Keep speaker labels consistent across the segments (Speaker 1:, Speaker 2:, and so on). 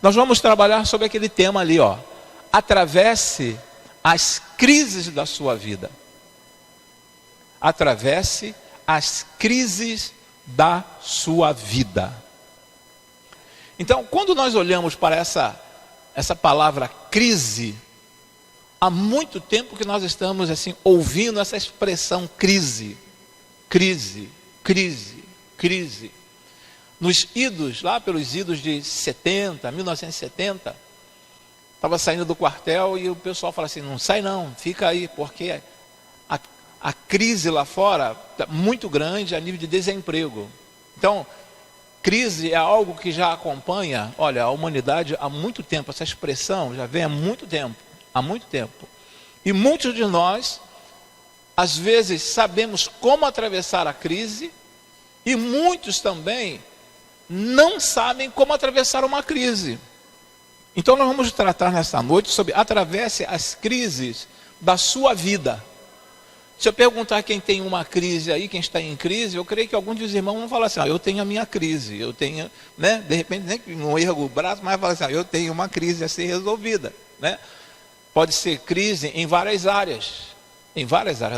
Speaker 1: Nós vamos trabalhar sobre aquele tema ali, ó. Atravesse as crises da sua vida. Atravesse as crises da sua vida. Então, quando nós olhamos para essa palavra crise, há muito tempo que nós estamos assim ouvindo essa expressão crise, crise, crise, crise. Nos idos, lá pelos idos de 1970, estava saindo do quartel e o pessoal fala assim, não sai não, fica aí, porque a crise lá fora é muito grande a nível de desemprego. Então, crise é algo que já acompanha, olha, a humanidade há muito tempo, essa expressão já vem há muito tempo. E muitos de nós, às vezes, sabemos como atravessar a crise, e muitos também não sabem como atravessar uma crise. Então nós vamos tratar nessa noite sobre atravesse as crises da sua vida. Se eu perguntar quem tem uma crise aí, quem está em crise, eu creio que alguns dos irmãos vão falar assim, eu tenho a minha crise, eu tenho, né? De repente, nem que não ergo o braço, mas vai falar assim, eu tenho uma crise a ser resolvida, né? Pode ser crise em várias áreas,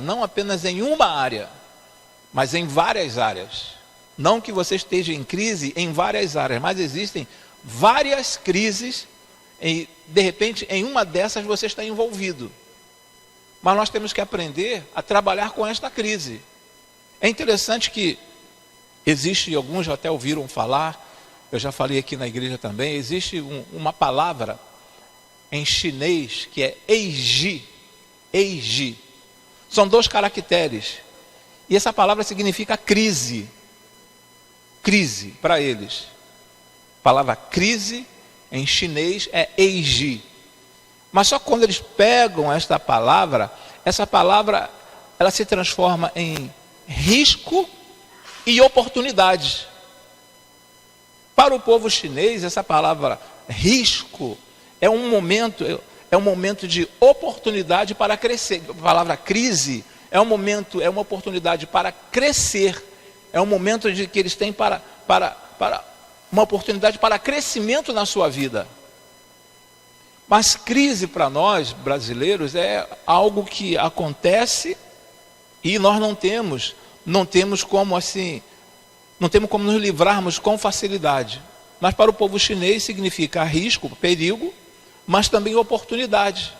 Speaker 1: não apenas em uma área, mas em várias áreas. Não que você esteja em crise em várias áreas, mas existem várias crises e de repente em uma dessas você está envolvido. Mas nós temos que aprender a trabalhar com esta crise. É interessante que existe, alguns já até ouviram falar, eu já falei aqui na igreja também, existe uma palavra em chinês que é eiji. Eiji. São 2 caracteres. E essa palavra significa crise. Crise para eles. A palavra crise em chinês é eiji. Mas só quando eles pegam essa palavra ela se transforma em risco e oportunidade. Para o povo chinês, essa palavra risco é um momento de oportunidade para crescer. A palavra crise é uma oportunidade para crescer. É um momento de que eles têm para uma oportunidade para crescimento na sua vida. Mas crise para nós, brasileiros, é algo que acontece e nós não temos como assim, não temos como nos livrarmos com facilidade. Mas para o povo chinês significa risco, perigo, mas também oportunidade.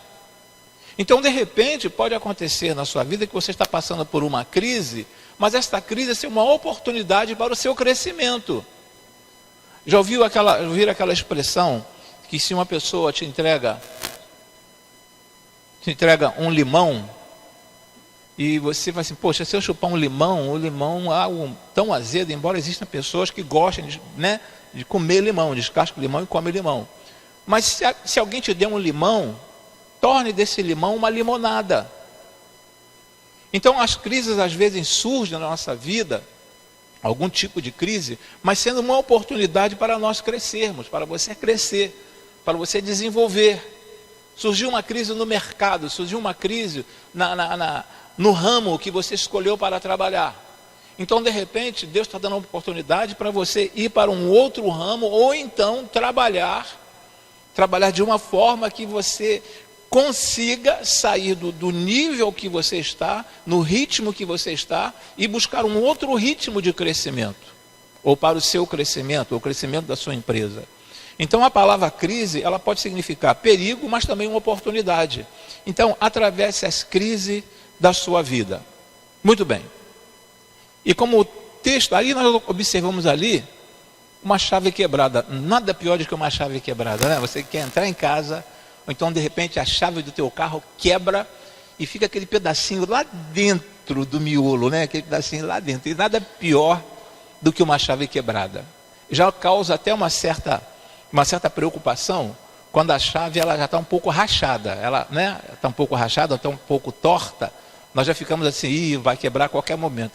Speaker 1: Então, de repente, pode acontecer na sua vida que você está passando por uma crise, mas esta crise é uma oportunidade para o seu crescimento. Já ouviram aquela expressão que se uma pessoa te entrega um limão e você vai assim, poxa, se eu chupar um limão, o limão é algo tão azedo, embora existam pessoas que gostem de comer limão, descasca o limão e come limão. Mas se alguém te der um limão, torne desse limão uma limonada. Então as crises às vezes surgem na nossa vida, algum tipo de crise, mas sendo uma oportunidade para nós crescermos, para você crescer, para você desenvolver. Surgiu uma crise no mercado, surgiu uma crise no ramo que você escolheu para trabalhar. Então, de repente, Deus está dando uma oportunidade para você ir para um outro ramo, ou então trabalhar de uma forma que você consiga sair do nível que você está, no ritmo que você está, e buscar um outro ritmo de crescimento, ou para o seu crescimento, ou o crescimento da sua empresa. Então a palavra crise, ela pode significar perigo, mas também uma oportunidade. Então, atravesse as crises da sua vida. Muito bem. E como o texto, ali nós observamos ali, uma chave quebrada. Nada pior do que uma chave quebrada, né? Você quer entrar em casa, ou então de repente a chave do teu carro quebra e fica aquele pedacinho lá dentro do miolo, né? Aquele pedacinho lá dentro. E nada pior do que uma chave quebrada. Já causa até uma certa preocupação quando a chave ela já está um pouco rachada, ela, né, está um pouco rachada, está um pouco torta, nós já ficamos assim, vai quebrar a qualquer momento,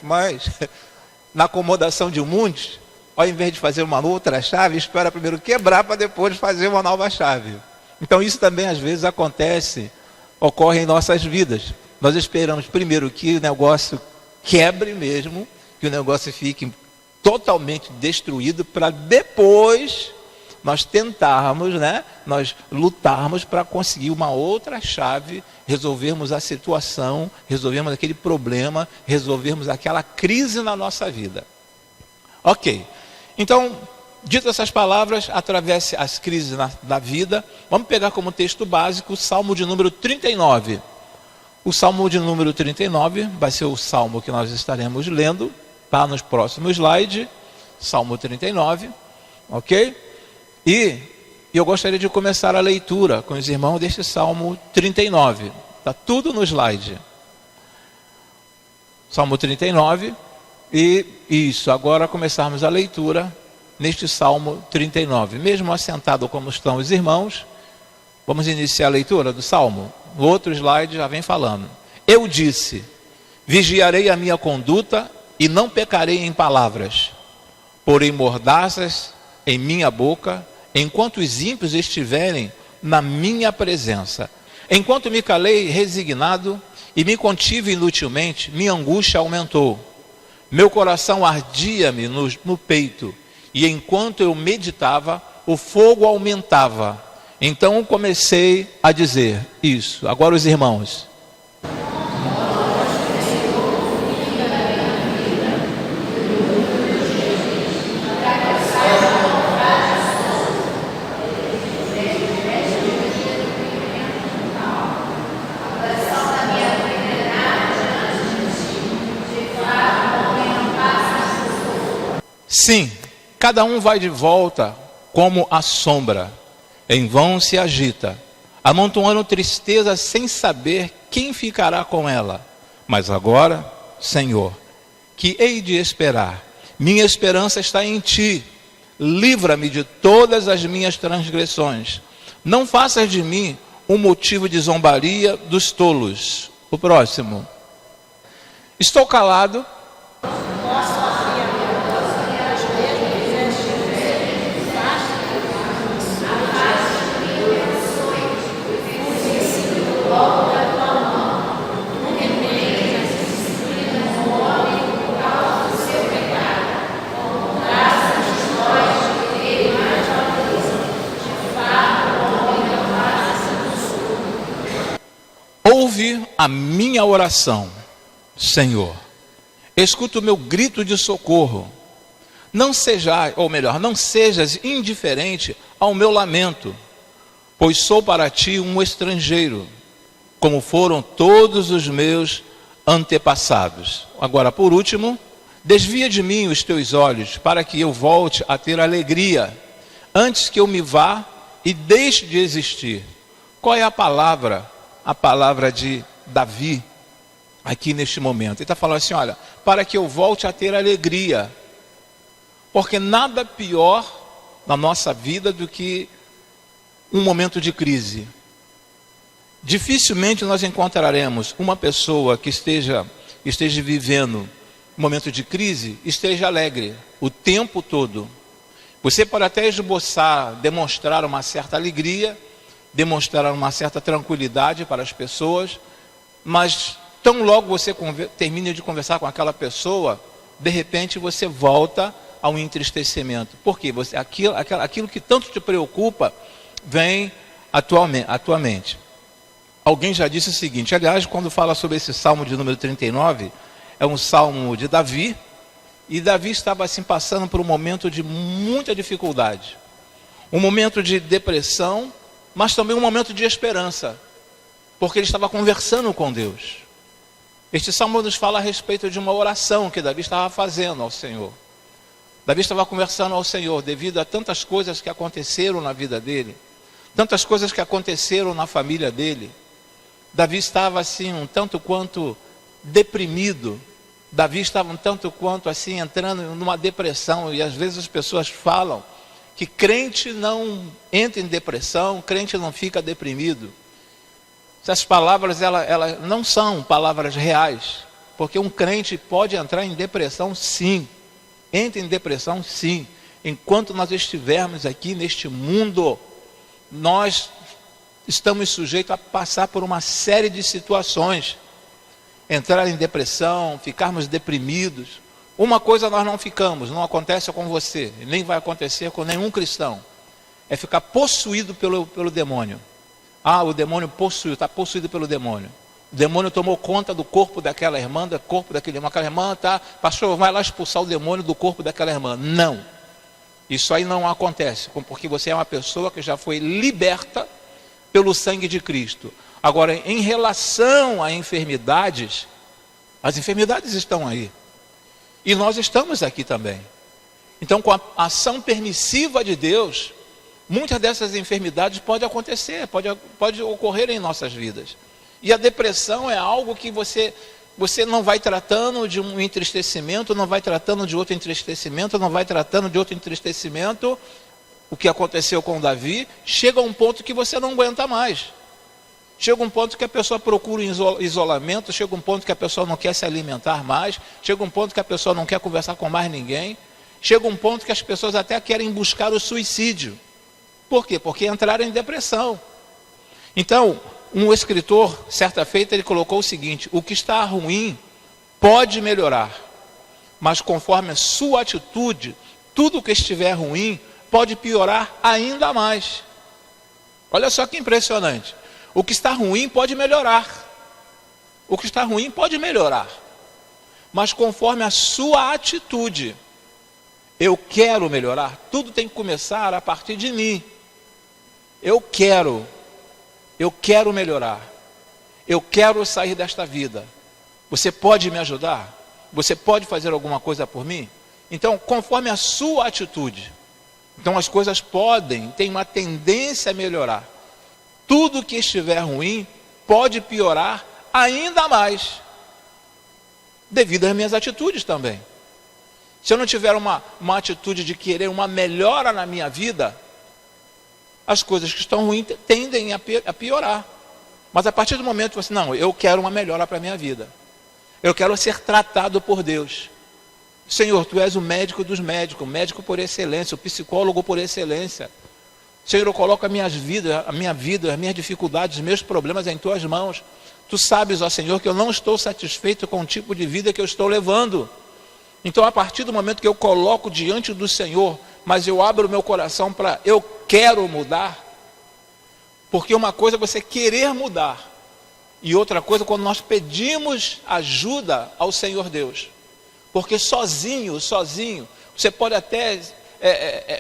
Speaker 1: mas na acomodação de muitos, ao invés de fazer uma outra chave, espera primeiro quebrar para depois fazer uma nova chave. Então isso também às vezes ocorre em nossas vidas. Nós esperamos primeiro que o negócio quebre mesmo, que o negócio fique totalmente destruído, para depois nós tentarmos, nós lutarmos para conseguir uma outra chave, resolvermos a situação, resolvermos aquele problema, resolvermos aquela crise na nossa vida. Ok, então, dito essas palavras, atravesse as crises da vida, vamos pegar como texto básico o Salmo de número 39. O Salmo de número 39 vai ser o Salmo que nós estaremos lendo, tá no próximo slide, Salmo 39, ok? E eu gostaria de começar a leitura com os irmãos deste Salmo 39, está tudo no slide. Salmo 39, e isso, agora começarmos a leitura neste Salmo 39. Mesmo assentado como estão os irmãos, vamos iniciar a leitura do Salmo. O outro slide já vem falando. Eu disse, vigiarei a minha conduta e não pecarei em palavras. Porém mordaças em minha boca, enquanto os ímpios estiverem na minha presença. Enquanto me calei resignado e me contive inutilmente, minha angústia aumentou. Meu coração ardia-me no peito, e enquanto eu meditava, o fogo aumentava. Então comecei a dizer isso. Agora os irmãos. Sim, cada um vai de volta como a sombra. Em vão se agita, amontoando tristeza sem saber quem ficará com ela. Mas agora, Senhor, que hei de esperar? Minha esperança está em Ti. Livra-me de todas as minhas transgressões. Não faças de mim um motivo de zombaria dos tolos. O próximo. Estou calado. Ouve a minha oração, Senhor. Escuta o meu grito de socorro. Não sejas indiferente ao meu lamento, pois sou para ti um estrangeiro, como foram todos os meus antepassados. Agora, por último, desvia de mim os teus olhos, para que eu volte a ter alegria, antes que eu me vá e deixe de existir. Qual é a palavra? A palavra de Davi, aqui neste momento. Ele está falando assim, olha, para que eu volte a ter alegria, porque nada pior na nossa vida do que um momento de crise. Dificilmente nós encontraremos uma pessoa que esteja vivendo um momento de crise, esteja alegre o tempo todo. Você pode até esboçar, demonstrar uma certa alegria, demonstrar uma certa tranquilidade para as pessoas, mas tão logo você termina de conversar com aquela pessoa, de repente você volta ao entristecimento. Por quê? Aquilo que tanto te preocupa vem atualmente. Alguém já disse o seguinte, aliás, quando fala sobre esse Salmo de número 39, é um Salmo de Davi, e Davi estava assim passando por um momento de muita dificuldade, um momento de depressão, mas também um momento de esperança, porque ele estava conversando com Deus. Este salmo nos fala a respeito de uma oração que Davi estava fazendo ao Senhor. Davi estava conversando ao Senhor devido a tantas coisas que aconteceram na vida dele, tantas coisas que aconteceram na família dele. Davi estava assim um tanto quanto deprimido. Davi estava um tanto quanto assim entrando numa depressão, e às vezes as pessoas falam que crente não entra em depressão, crente não fica deprimido. Essas palavras elas não são palavras reais, porque um crente pode entrar em depressão sim, entra em depressão sim. Enquanto nós estivermos aqui neste mundo, nós estamos sujeitos a passar por uma série de situações, entrar em depressão, ficarmos deprimidos. Uma coisa nós não ficamos, não acontece com você, nem vai acontecer com nenhum cristão, é ficar possuído pelo demônio. Ah, o demônio possuiu, está possuído pelo demônio. O demônio tomou conta do corpo daquela irmã, do corpo daquele irmão. Aquela irmã, tá, pastor, vai lá expulsar o demônio do corpo daquela irmã. Não. Isso aí não acontece, porque você é uma pessoa que já foi liberta pelo sangue de Cristo. Agora, em relação a enfermidades, as enfermidades estão aí. E nós estamos aqui também. Então, com a ação permissiva de Deus, muitas dessas enfermidades podem acontecer, pode ocorrer em nossas vidas. E a depressão é algo que você não vai tratando de um entristecimento, não vai tratando de outro entristecimento, não vai tratando de outro entristecimento. O que aconteceu com Davi, chega a um ponto que você não aguenta mais. Chega um ponto que a pessoa procura isolamento, chega um ponto que a pessoa não quer se alimentar mais, chega um ponto que a pessoa não quer conversar com mais ninguém, chega um ponto que as pessoas até querem buscar o suicídio. Por quê? Porque entraram em depressão. Então, um escritor, certa feita, ele colocou o seguinte: o que está ruim pode melhorar, mas conforme a sua atitude, tudo que estiver ruim pode piorar ainda mais. Olha só que impressionante. O que está ruim pode melhorar. O que está ruim pode melhorar, mas conforme a sua atitude. Eu quero melhorar, tudo tem que começar a partir de mim. Eu quero melhorar. Eu quero sair desta vida. Você pode me ajudar? Você pode fazer alguma coisa por mim? Então, conforme a sua atitude. Então, as coisas têm uma tendência a melhorar. Tudo que estiver ruim pode piorar ainda mais, devido às minhas atitudes também. Se eu não tiver uma atitude de querer uma melhora na minha vida, as coisas que estão ruins tendem a piorar. Mas a partir do momento que você, não, eu quero uma melhora para a minha vida. Eu quero ser tratado por Deus. Senhor, Tu és o médico dos médicos, o médico por excelência, o psicólogo por excelência. Senhor, eu coloco a minha vida, as minhas dificuldades, os meus problemas em Tuas mãos. Tu sabes, ó Senhor, que eu não estou satisfeito com o tipo de vida que eu estou levando. Então, a partir do momento que eu coloco diante do Senhor, mas eu abro o meu coração para eu quero mudar, porque uma coisa é você querer mudar, e outra coisa quando nós pedimos ajuda ao Senhor Deus, porque sozinho, você pode até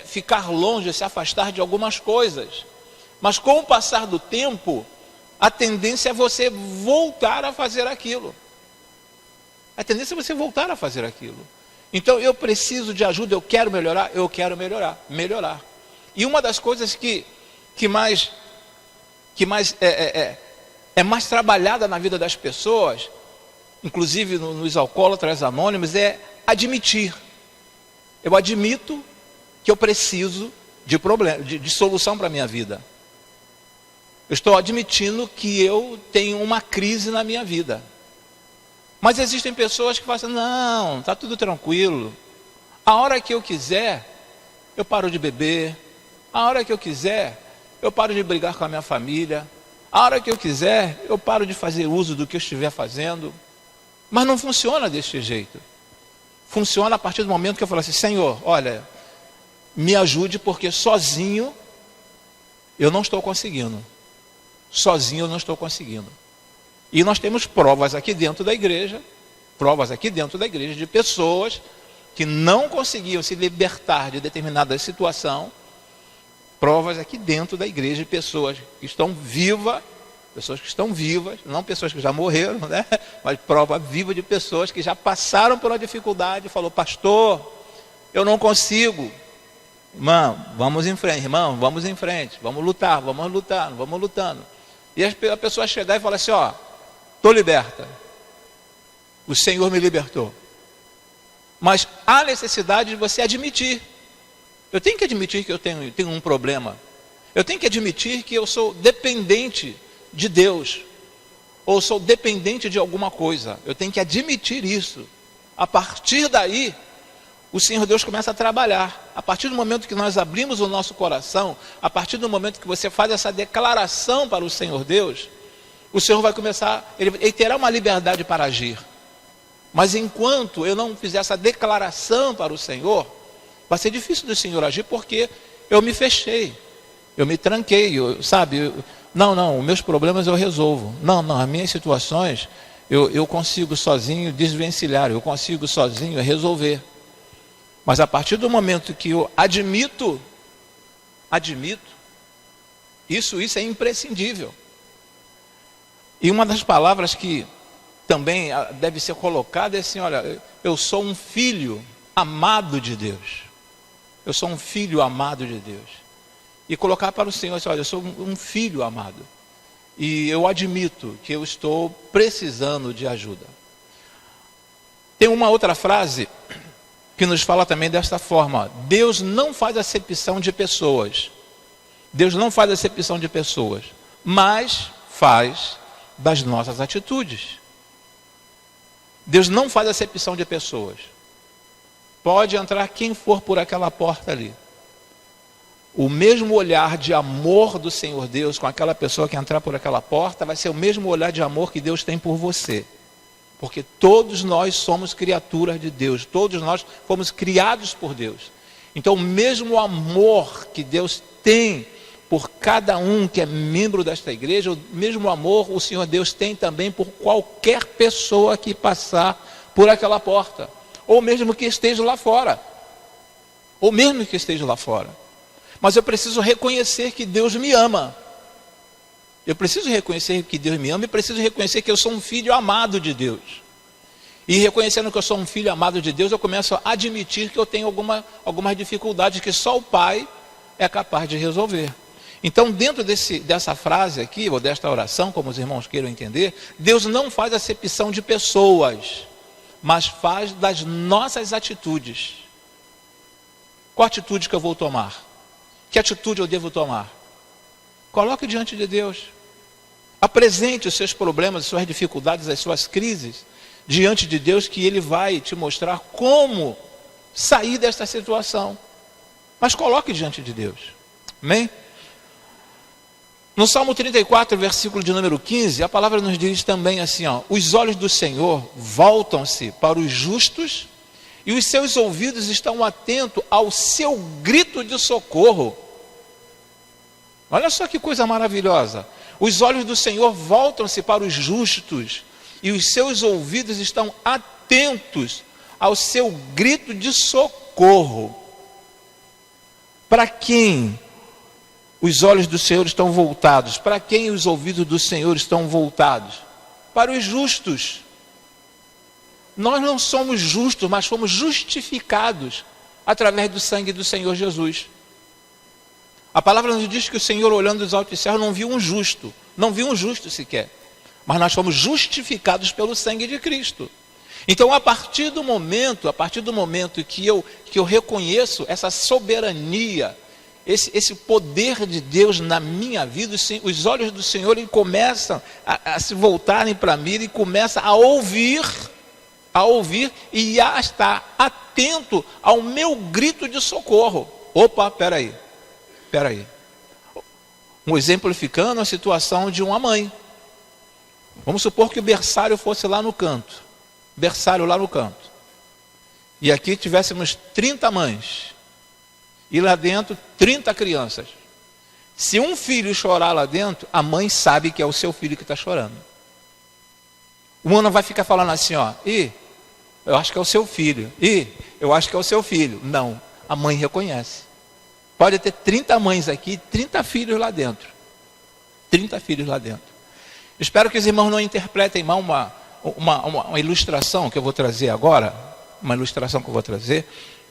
Speaker 1: ficar longe, se afastar de algumas coisas, mas com o passar do tempo, a tendência é você voltar a fazer aquilo. A tendência é você voltar a fazer aquilo. Então eu preciso de ajuda, eu quero melhorar. E uma das coisas que mais é mais trabalhada na vida das pessoas, inclusive nos alcoólatras anônimos, é admitir. Eu admito que eu preciso de solução para a minha vida. Eu estou admitindo que eu tenho uma crise na minha vida. Mas existem pessoas que falam assim, não, está tudo tranquilo. A hora que eu quiser, eu paro de beber. A hora que eu quiser, eu paro de brigar com a minha família. A hora que eu quiser, eu paro de fazer uso do que eu estiver fazendo. Mas não funciona desse jeito. Funciona a partir do momento que eu falo assim, Senhor, olha, me ajude porque sozinho eu não estou conseguindo. Sozinho eu não estou conseguindo. E nós temos provas aqui dentro da igreja de pessoas que não conseguiam se libertar de determinada situação. Provas aqui dentro da igreja de pessoas que estão vivas, não pessoas que já morreram, né? Mas prova viva de pessoas que já passaram por uma dificuldade e falou, pastor, eu não consigo. Irmão, vamos em frente, vamos lutar, vamos lutando. E a pessoa chegar e falar assim, ó, estou liberta. O Senhor me libertou. Mas há necessidade de você admitir. Eu tenho que admitir que eu tenho um problema. Eu tenho que admitir que eu sou dependente de Deus. Ou sou dependente de alguma coisa. Eu tenho que admitir isso. A partir daí, o Senhor Deus começa a trabalhar. A partir do momento que nós abrimos o nosso coração, a partir do momento que você faz essa declaração para o Senhor Deus, o Senhor vai começar, ele terá uma liberdade para agir. Mas enquanto eu não fizer essa declaração para o Senhor, vai ser difícil do Senhor agir porque eu me fechei. eu me tranquei, não, os meus problemas eu resolvo. Não, as minhas situações eu consigo sozinho desvencilhar, eu consigo sozinho resolver. Mas a partir do momento que eu admito, isso é imprescindível. E uma das palavras que também deve ser colocada é assim, olha, eu sou um filho amado de Deus. Eu sou um filho amado de Deus. E colocar para o Senhor assim, olha, eu sou um filho amado. E eu admito que eu estou precisando de ajuda. Tem uma outra frase que nos fala também desta forma: Deus não faz acepção de pessoas. Deus não faz acepção de pessoas, mas faz das nossas atitudes. Deus não faz acepção de pessoas. Pode entrar quem for por aquela porta ali. O mesmo olhar de amor do Senhor Deus com aquela pessoa que entrar por aquela porta vai ser o mesmo olhar de amor que Deus tem por você. Porque todos nós somos criaturas de Deus, todos nós fomos criados por Deus. Então o mesmo amor que Deus tem por cada um que é membro desta igreja, o mesmo amor o Senhor Deus tem também por qualquer pessoa que passar por aquela porta, ou mesmo que esteja lá fora, Mas eu preciso reconhecer que Deus me ama. Eu preciso reconhecer que Deus me ama e preciso reconhecer que eu sou um filho amado de Deus. E reconhecendo que eu sou um filho amado de Deus, eu começo a admitir que eu tenho algumas dificuldades que só o Pai é capaz de resolver. Então, dentro dessa frase aqui, ou desta oração, como os irmãos queiram entender, Deus não faz acepção de pessoas, mas faz das nossas atitudes. Qual atitude que eu vou tomar? Que atitude eu devo tomar? Coloque diante de Deus. Apresente os seus problemas, as suas dificuldades, as suas crises diante de Deus, que Ele vai te mostrar como sair desta situação. Mas coloque diante de Deus. Amém? No Salmo 34, versículo de número 15, a palavra nos diz também assim, os olhos do Senhor voltam-se para os justos e os seus ouvidos estão atentos ao seu grito de socorro. Olha só que coisa maravilhosa. Os olhos do Senhor voltam-se para os justos e os seus ouvidos estão atentos ao seu grito de socorro. Para quem os olhos do Senhor estão voltados? Para quem os ouvidos do Senhor estão voltados? Para os justos. Nós não somos justos, mas fomos justificados através do sangue do Senhor Jesus. A palavra nos diz que o Senhor, olhando dos altos céus, não viu um justo sequer. Mas nós fomos justificados pelo sangue de Cristo. Então, a partir do momento que eu reconheço essa soberania, esse poder de Deus na minha vida, os olhos do Senhor começam a se voltarem para mim e começam a ouvir e a estar atento ao meu grito de socorro. Opa, peraí. Exemplificando a situação de uma mãe. Vamos supor que o berçário fosse lá no canto. E aqui tivéssemos 30 mães. E lá dentro, 30 crianças. Se um filho chorar lá dentro, a mãe sabe que é o seu filho que está chorando. Uma não vai ficar falando assim, eu acho que é o seu filho. Eu acho que é o seu filho. Não, a mãe reconhece. Pode ter 30 mães aqui, 30 filhos lá dentro. 30 filhos lá dentro. Espero que os irmãos não interpretem mal uma ilustração que eu vou trazer agora.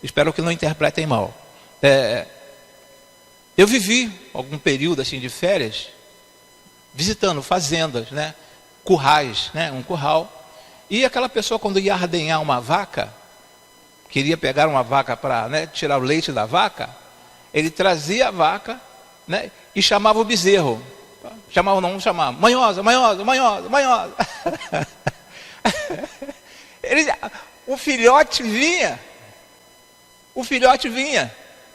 Speaker 1: Espero que não interpretem mal. Eu vivi algum período assim de férias, visitando fazendas, currais, um curral. E aquela pessoa, quando ia ordenhar uma vaca, queria pegar uma vaca para tirar o leite da vaca, ele trazia a vaca e chamava o bezerro. Chamava, manhosa. O filhote vinha.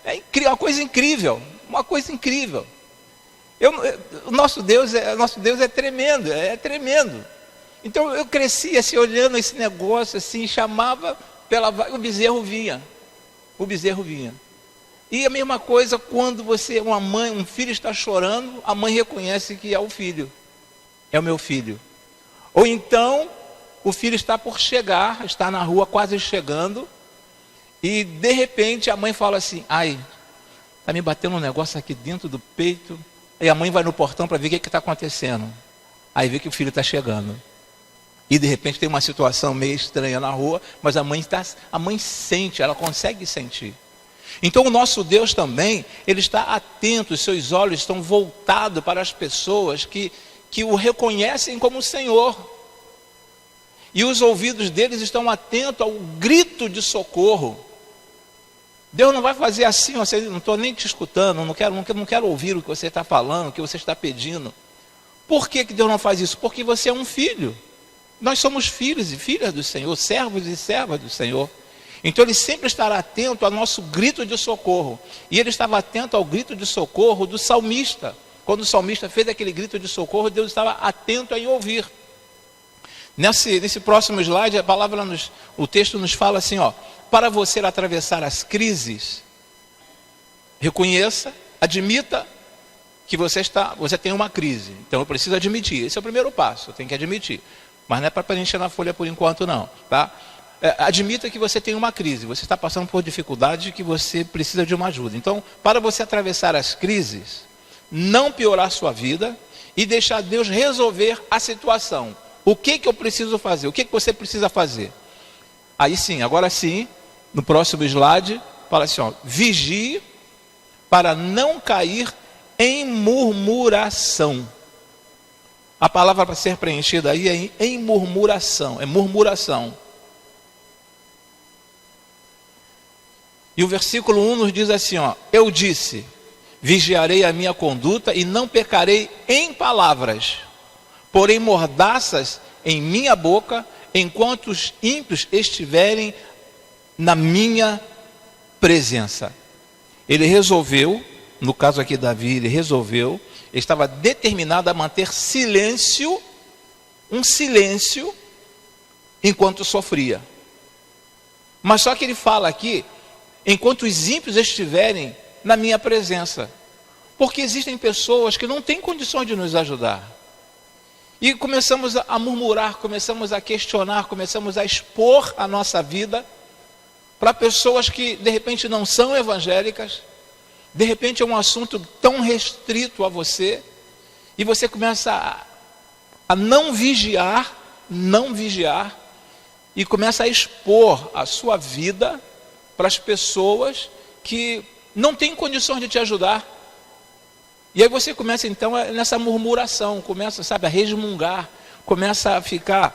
Speaker 1: É incrível, uma coisa incrível. O nosso Deus é tremendo. Então eu cresci assim, olhando esse negócio assim, chamava pela vaca, o bezerro vinha. E a mesma coisa quando uma mãe, um filho está chorando, a mãe reconhece que é o filho, é o meu filho. Ou então, o filho está por chegar, está na rua quase chegando, e de repente a mãe fala assim: ai, está me batendo um negócio aqui dentro do peito. E a mãe vai no portão para ver o que está acontecendo. Aí vê que o filho está chegando. E de repente tem uma situação meio estranha na rua, mas a mãe sente, ela consegue sentir. Então o nosso Deus também, Ele está atento, os seus olhos estão voltados para as pessoas que o reconhecem como Senhor. E os ouvidos deles estão atentos ao grito de socorro. Deus não vai fazer assim: ó, não estou nem te escutando, não quero ouvir o que você está falando, o que você está pedindo. Por que Deus não faz isso? Porque você é um filho. Nós somos filhos e filhas do Senhor, servos e servas do Senhor. Então Ele sempre estará atento ao nosso grito de socorro. E Ele estava atento ao grito de socorro do salmista. Quando o salmista fez aquele grito de socorro, Deus estava atento em ouvir. Nesse próximo slide, o texto nos fala assim, ó: para você atravessar as crises, reconheça, admita que você tem uma crise. Então eu preciso admitir. Esse é o primeiro passo, eu tenho que admitir. Mas não é para preencher na folha por enquanto não, tá? Admita que você tem uma crise, você está passando por dificuldade, que você precisa de uma ajuda. Então, para você atravessar as crises, não piorar sua vida e deixar Deus resolver a situação. O que eu preciso fazer? O que você precisa fazer? Aí sim, agora sim, no próximo slide, fala assim, ó: vigie para não cair em murmuração. A palavra para ser preenchida aí é em murmuração, é murmuração. E o versículo 1 nos diz assim, ó: eu disse, vigiarei a minha conduta e não pecarei em palavras, porém mordaças em minha boca, enquanto os ímpios estiverem na minha presença. Ele resolveu, no caso aqui Davi, ele estava determinado a manter silêncio, um silêncio, enquanto sofria. Mas só que ele fala aqui, enquanto os ímpios estiverem na minha presença. Porque existem pessoas que não têm condições de nos ajudar. E começamos a murmurar, começamos a questionar, começamos a expor a nossa vida para pessoas que de repente não são evangélicas. De repente é um assunto tão restrito a você, e você começa a não vigiar, e começa a expor a sua vida para as pessoas que não têm condições de te ajudar. E aí você começa então nessa murmuração, começa, a resmungar, começa a ficar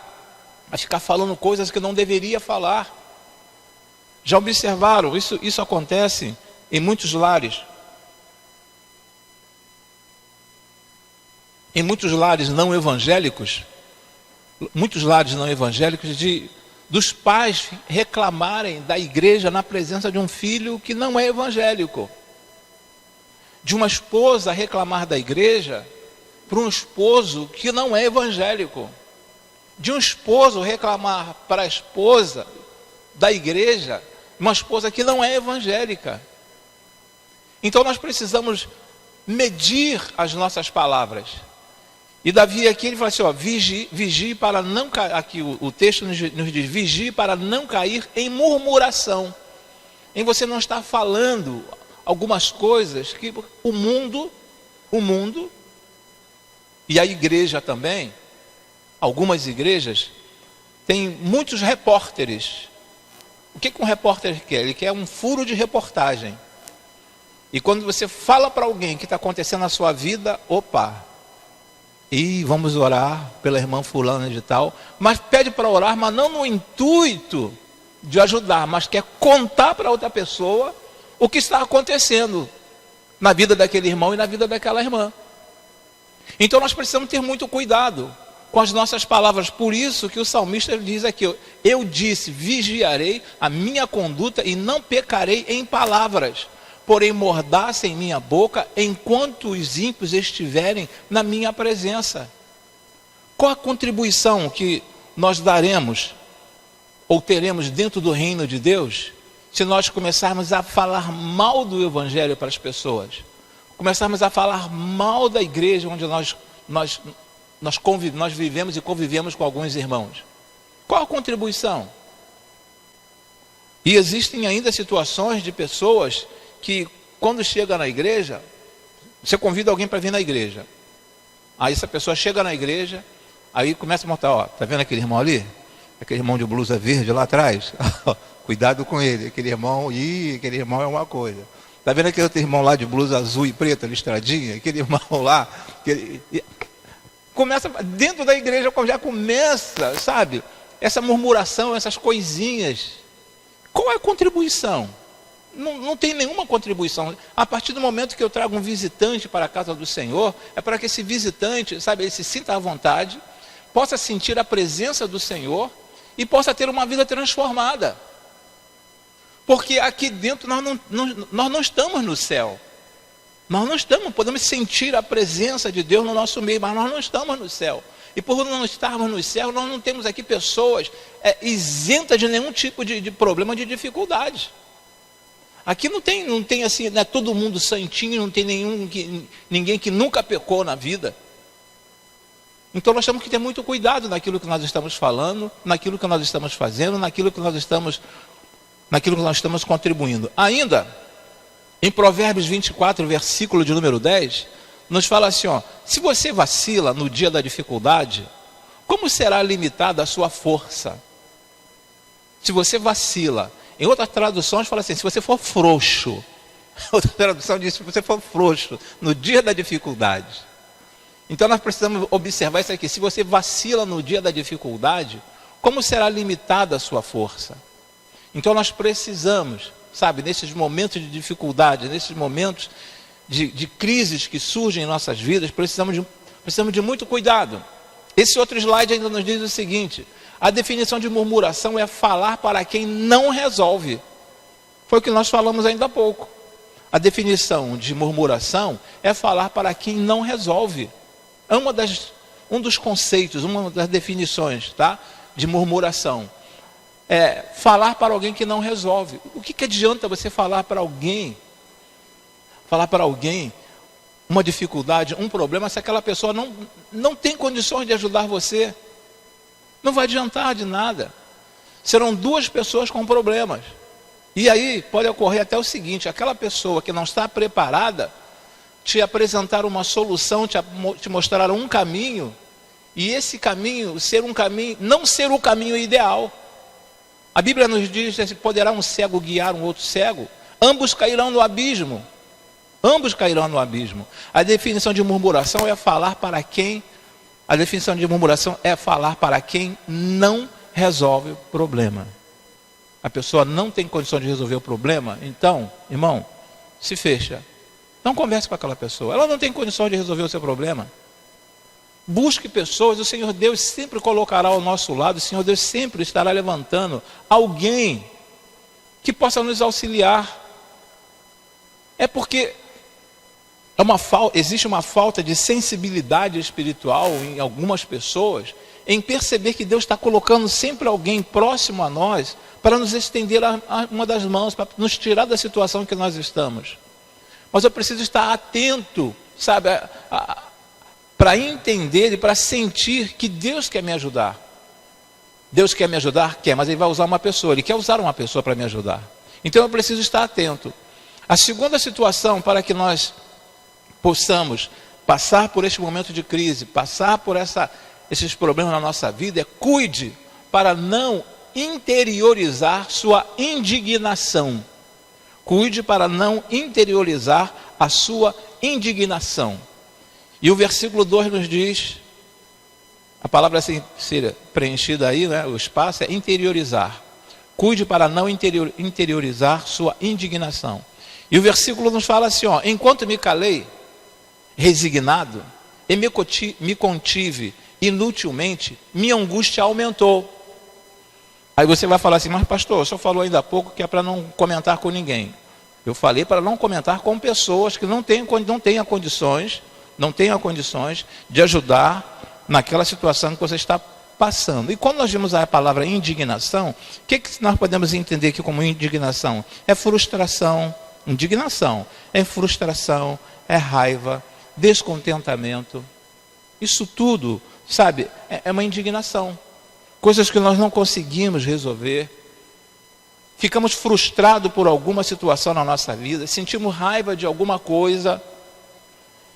Speaker 1: falando coisas que não deveria falar. Já observaram? Isso acontece em muitos lares. Em muitos lares não evangélicos, dos pais reclamarem da igreja na presença de um filho que não é evangélico. De uma esposa reclamar da igreja para um esposo que não é evangélico. De um esposo reclamar para a esposa da igreja, uma esposa que não é evangélica. Então nós precisamos medir as nossas palavras. E Davi aqui, ele fala assim, ó: vigie para não cair, aqui o texto nos diz, vigie para não cair em murmuração. Em você não estar falando algumas coisas que o mundo, e a igreja também, algumas igrejas, tem muitos repórteres. O que um repórter quer? Ele quer um furo de reportagem. E quando você fala para alguém que está acontecendo na sua vida, e vamos orar pela irmã fulana de tal, mas pede para orar, mas não no intuito de ajudar, mas quer contar para outra pessoa o que está acontecendo na vida daquele irmão e na vida daquela irmã. Então nós precisamos ter muito cuidado com as nossas palavras. Por isso que o salmista diz aqui, eu disse, vigiarei a minha conduta e não pecarei em palavras, porém mordaça em minha boca enquanto os ímpios estiverem na minha presença. Qual a contribuição que nós daremos ou teremos dentro do reino de Deus se nós começarmos a falar mal do Evangelho para as pessoas, começarmos a falar mal da igreja onde nós vivemos e convivemos com alguns irmãos? Qual a contribuição? E existem ainda situações de pessoas que, quando chega na igreja, você convida alguém para vir na igreja. Aí essa pessoa chega na igreja, aí começa a montar, ó, tá vendo aquele irmão ali? Aquele irmão de blusa verde lá atrás? Cuidado com ele, aquele irmão é uma coisa. Tá vendo aquele outro irmão lá de blusa azul e preta, listradinha? Aquele irmão lá, começa, dentro da igreja já começa, sabe? Essa murmuração, essas coisinhas. Qual é a contribuição? Não tem nenhuma contribuição. A partir do momento que eu trago um visitante para a casa do Senhor, é para que esse visitante, sabe, ele se sinta à vontade, possa sentir a presença do Senhor e possa ter uma vida transformada. Porque aqui dentro nós não estamos no céu. Nós não estamos, podemos sentir a presença de Deus no nosso meio, mas nós não estamos no céu. E por não estarmos no céu, nós não temos aqui pessoas isentas de nenhum tipo de problema, de dificuldade. Aqui não tem assim, não é todo mundo santinho, não tem ninguém que nunca pecou na vida. Então nós temos que ter muito cuidado naquilo que nós estamos falando, naquilo que nós estamos fazendo, naquilo que nós estamos contribuindo. Ainda, em Provérbios 24, versículo de número 10, nos fala assim, ó, se você vacila no dia da dificuldade, como será limitada a sua força? Se você vacila. Em outras traduções fala assim, se você for frouxo. Outra tradução diz, se você for frouxo no dia da dificuldade. Então nós precisamos observar isso aqui. Se você vacila no dia da dificuldade, como será limitada a sua força? Então nós precisamos, sabe, nesses momentos de dificuldade, nesses momentos de crises que surgem em nossas vidas, precisamos de muito cuidado. Esse outro slide ainda nos diz o seguinte: a definição de murmuração é falar para quem não resolve. Foi o que nós falamos ainda há pouco. A definição de murmuração é falar para quem não resolve. Um dos conceitos, uma das definições, tá, de murmuração é falar para alguém que não resolve. O que adianta você falar para alguém uma dificuldade, um problema, se aquela pessoa não tem condições de ajudar você? Não vai adiantar de nada. Serão duas pessoas com problemas. E aí pode ocorrer até o seguinte: aquela pessoa que não está preparada te apresentar uma solução, te mostrar um caminho, e esse caminho não ser o caminho ideal. A Bíblia nos diz que poderá um cego guiar um outro cego, ambos cairão no abismo. Ambos cairão no abismo. A definição de murmuração é falar para quem não resolve o problema. A pessoa não tem condição de resolver o problema, então, irmão, se fecha. Não converse com aquela pessoa. Ela não tem condição de resolver o seu problema. Busque pessoas, o Senhor Deus sempre colocará ao nosso lado, o Senhor Deus sempre estará levantando alguém que possa nos auxiliar. É porque existe uma falta de sensibilidade espiritual em algumas pessoas, em perceber que Deus está colocando sempre alguém próximo a nós, para nos estender uma das mãos, para nos tirar da situação que nós estamos. Mas eu preciso estar atento, sabe, para entender e para sentir que Deus quer me ajudar. Deus quer me ajudar? Quer, mas Ele vai usar uma pessoa, Ele quer usar uma pessoa para me ajudar. Então eu preciso estar atento. A segunda situação para que nós possamos passar por este momento de crise, passar por esses problemas na nossa vida, é cuide para não interiorizar sua indignação. Cuide para não interiorizar a sua indignação. E o versículo 2 nos diz, a palavra assim ser preenchida aí, né, o espaço é interiorizar. Cuide para não interiorizar sua indignação. E o versículo nos fala assim, ó: enquanto me calei, resignado, e me contive inutilmente, minha angústia aumentou. Aí você vai falar assim, mas pastor, o senhor falou ainda há pouco que é para não comentar com ninguém. Eu falei para não comentar com pessoas que não tenham condições de ajudar naquela situação que você está passando. E quando nós vimos a palavra indignação, o que nós podemos entender aqui como indignação? É frustração, indignação, é frustração, é raiva, descontentamento. Isso tudo, sabe, é uma indignação. Coisas que nós não conseguimos resolver. Ficamos frustrados por alguma situação na nossa vida, sentimos raiva de alguma coisa.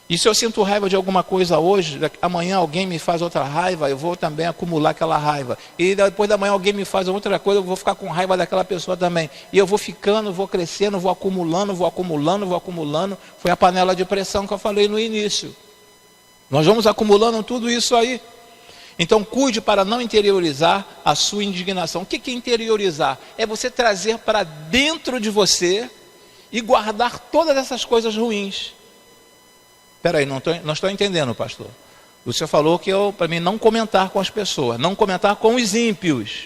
Speaker 1: E se eu sinto raiva de alguma coisa hoje, amanhã alguém me faz outra raiva, eu vou também acumular aquela raiva. E depois da manhã alguém me faz outra coisa, eu vou ficar com raiva daquela pessoa também. E eu vou ficando, vou crescendo, vou acumulando. Foi a panela de pressão que eu falei no início. Nós vamos acumulando tudo isso aí. Então cuide para não interiorizar a sua indignação. O que é interiorizar? É você trazer para dentro de você e guardar todas essas coisas ruins. Espera aí, não estou entendendo, pastor. O senhor falou que para mim não comentar com as pessoas, não comentar com os ímpios.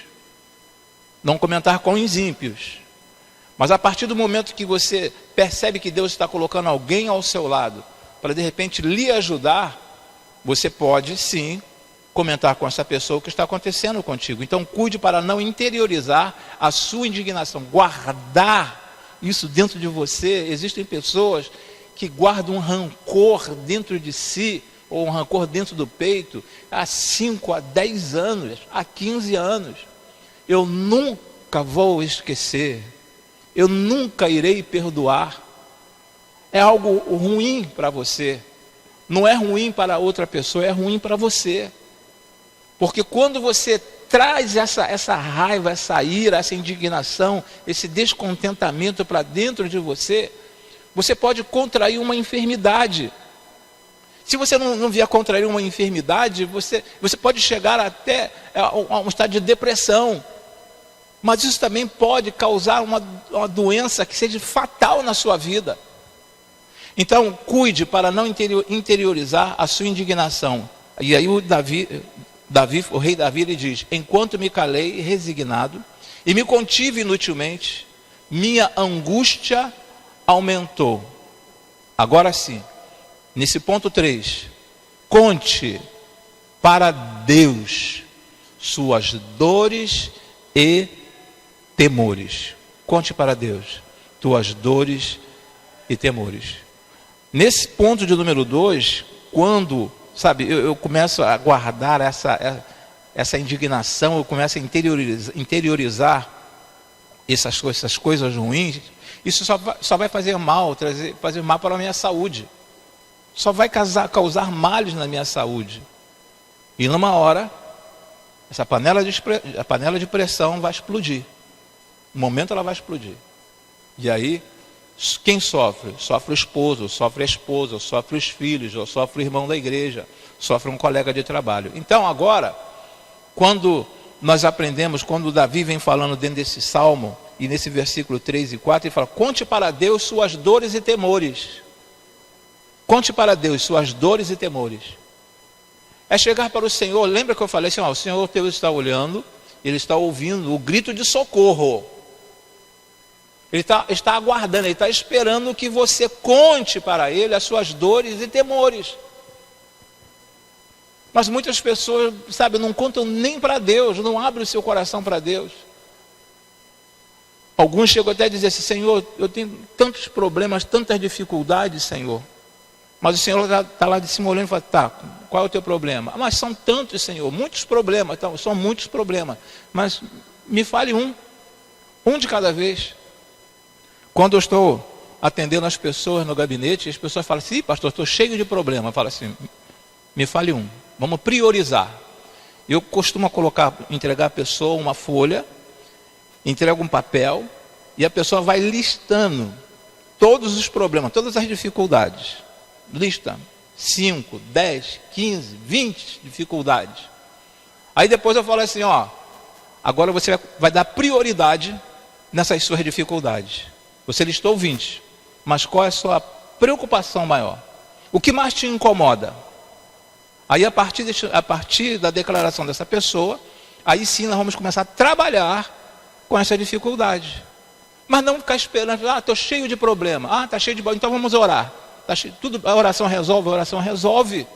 Speaker 1: Não comentar com os ímpios. Mas a partir do momento que você percebe que Deus está colocando alguém ao seu lado, para de repente lhe ajudar, você pode sim comentar com essa pessoa o que está acontecendo contigo. Então cuide para não interiorizar a sua indignação, guardar isso dentro de você. Existem pessoas que guardam um rancor dentro de si, ou um rancor dentro do peito, há 5, há 10 anos, há 15 anos. Eu nunca vou esquecer, eu nunca irei perdoar. É algo ruim para você, não é ruim para outra pessoa, é ruim para você. Porque quando você traz essa raiva, essa ira, essa indignação, esse descontentamento para dentro de você, você pode contrair uma enfermidade. Se você não vier contrair uma enfermidade, você pode chegar até a um estado de depressão. Mas isso também pode causar uma doença que seja fatal na sua vida. Então, cuide para não interiorizar a sua indignação. E aí o rei Davi, ele diz: enquanto me calei resignado e me contive inutilmente, minha angústia aumentou. Agora sim, nesse ponto 3, conte para Deus suas dores e temores. Conte para Deus tuas dores e temores. Nesse ponto de número 2, quando, sabe, eu começo a guardar essa indignação, eu começo a interiorizar essas coisas ruins, isso só vai fazer mal para a minha saúde. Só vai causar males na minha saúde. E numa hora, a panela de pressão vai explodir. No momento ela vai explodir. E aí, quem sofre? Sofre o esposo, sofre a esposa, sofre os filhos, ou sofre o irmão da igreja, sofre um colega de trabalho. Então agora, quando nós aprendemos, quando Davi vem falando dentro desse salmo, e nesse versículo 3 e 4, ele fala: conte para Deus suas dores e temores. Conte para Deus suas dores e temores. É chegar para o Senhor. Lembra que eu falei assim: o Senhor teu está olhando, Ele está ouvindo o grito de socorro. Ele está aguardando, Ele está esperando que você conte para Ele as suas dores e temores. Mas muitas pessoas, sabe, não contam nem para Deus, não abrem o seu coração para Deus. Alguns chegam até a dizer assim: Senhor, eu tenho tantos problemas, tantas dificuldades, Senhor. Mas o Senhor está lá de cima olhando e fala: tá, qual é o teu problema? Mas são tantos, Senhor, muitos problemas. Então, são muitos problemas. Mas me fale um de cada vez. Quando eu estou atendendo as pessoas no gabinete, as pessoas falam assim: pastor, estou cheio de problema. Fala assim: me fale um, vamos priorizar. Eu costumo entregar a pessoa uma folha, entrego um papel, e a pessoa vai listando todos os problemas, todas as dificuldades. Lista 5, 10, 15, 20 dificuldades. Aí depois eu falo assim: agora você vai dar prioridade nessas suas dificuldades. Você listou 20, mas qual é a sua preocupação maior? O que mais te incomoda? Aí a partir da declaração dessa pessoa, aí sim nós vamos começar a trabalhar com essa dificuldade. Mas não ficar esperando: estou cheio de problema, está cheio de problema, então vamos orar. A oração resolve, a oração resolve.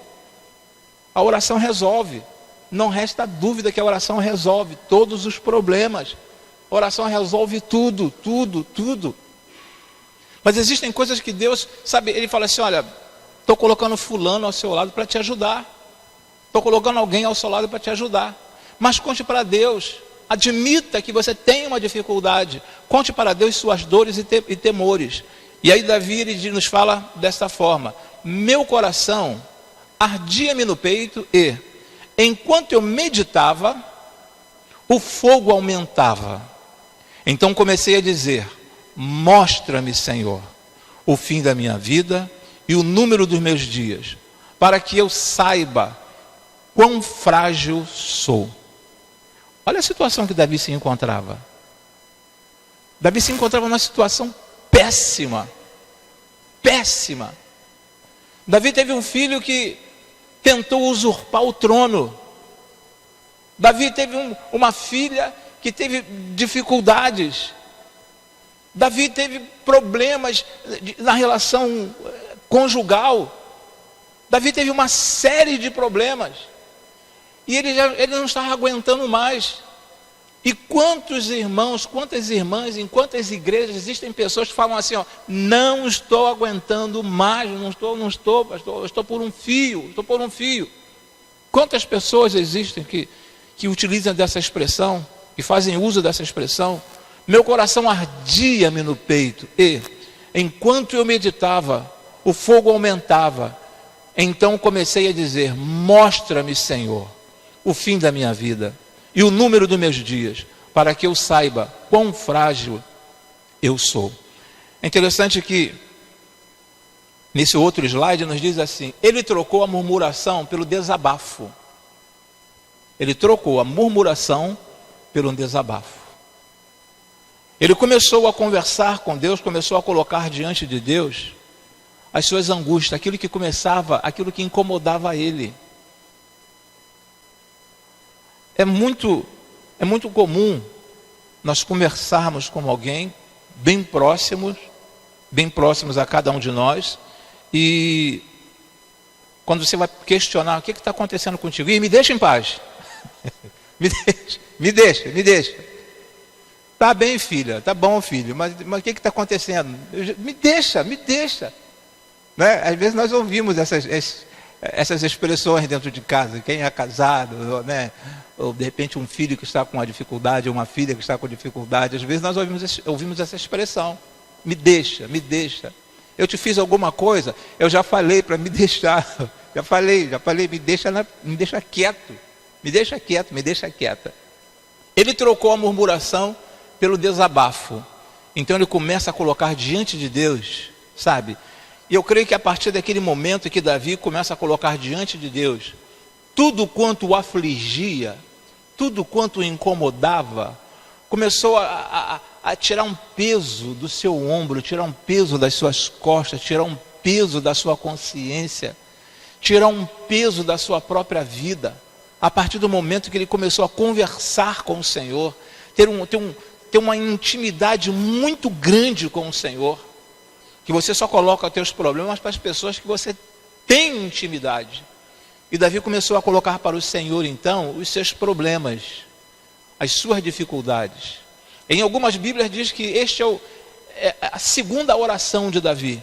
Speaker 1: A oração resolve. não resta dúvida que a oração resolve todos os problemas. A oração resolve tudo, tudo, tudo. Mas existem coisas que Deus, sabe, Ele fala assim, olha, estou colocando fulano ao seu lado para te ajudar. Estou colocando alguém ao seu lado para te ajudar. Mas conte para Deus. Admita que você tem uma dificuldade. Conte para Deus suas dores e temores. E aí Davi ele nos fala desta forma: meu coração ardia-me no peito e, enquanto eu meditava, o fogo aumentava. Então comecei a dizer: mostra-me, Senhor, o fim da minha vida e o número dos meus dias, para que eu saiba quão frágil sou. Olha a situação que Davi se encontrava. Davi se encontrava numa situação péssima. Péssima. Davi teve um filho que tentou usurpar o trono. Davi teve uma filha que teve dificuldades. Davi teve problemas na relação conjugal. Davi teve uma série de problemas. E ele não estava aguentando mais. E quantos irmãos, quantas irmãs, em quantas igrejas existem pessoas que falam assim, ó, não estou aguentando mais, estou por um fio, estou por um fio. Quantas pessoas existem que utilizam dessa expressão, que fazem uso dessa expressão? Meu coração ardia-me no peito e, enquanto eu meditava, o fogo aumentava. Então comecei a dizer: mostra-me, Senhor, o fim da minha vida e o número dos meus dias, para que eu saiba quão frágil eu sou. É interessante que nesse outro slide nos diz assim: ele trocou a murmuração pelo desabafo. Ele trocou a murmuração pelo desabafo. Ele começou a conversar com Deus, começou a colocar diante de Deus as suas angústias, aquilo que incomodava ele. É muito comum nós conversarmos com alguém bem próximos a cada um de nós, e quando você vai questionar: o que está acontecendo contigo? E me deixa em paz. me deixa. Tá bem, filha, tá bom, filho, mas o que está acontecendo? Me deixa. Né? Às vezes nós ouvimos essas expressões dentro de casa. Quem é casado, né? Ou de repente um filho que está com uma dificuldade, uma filha que está com dificuldade, às vezes nós ouvimos essa expressão: me deixa. Eu te fiz alguma coisa? Eu já falei para me deixar. Já falei, me deixa quieto. Me deixa quieta. Ele trocou a murmuração pelo desabafo. Então ele começa a colocar diante de Deus, sabe? E eu creio que a partir daquele momento que Davi começa a colocar diante de Deus tudo quanto o afligia, tudo quanto o incomodava, começou a tirar um peso do seu ombro, tirar um peso das suas costas, tirar um peso da sua consciência, tirar um peso da sua própria vida. A partir do momento que ele começou a conversar com o Senhor, ter uma intimidade muito grande com o Senhor, que você só coloca os teus problemas para as pessoas que você tem intimidade. E Davi começou a colocar para o Senhor, então, os seus problemas, as suas dificuldades. Em algumas Bíblias diz que este é a segunda oração de Davi,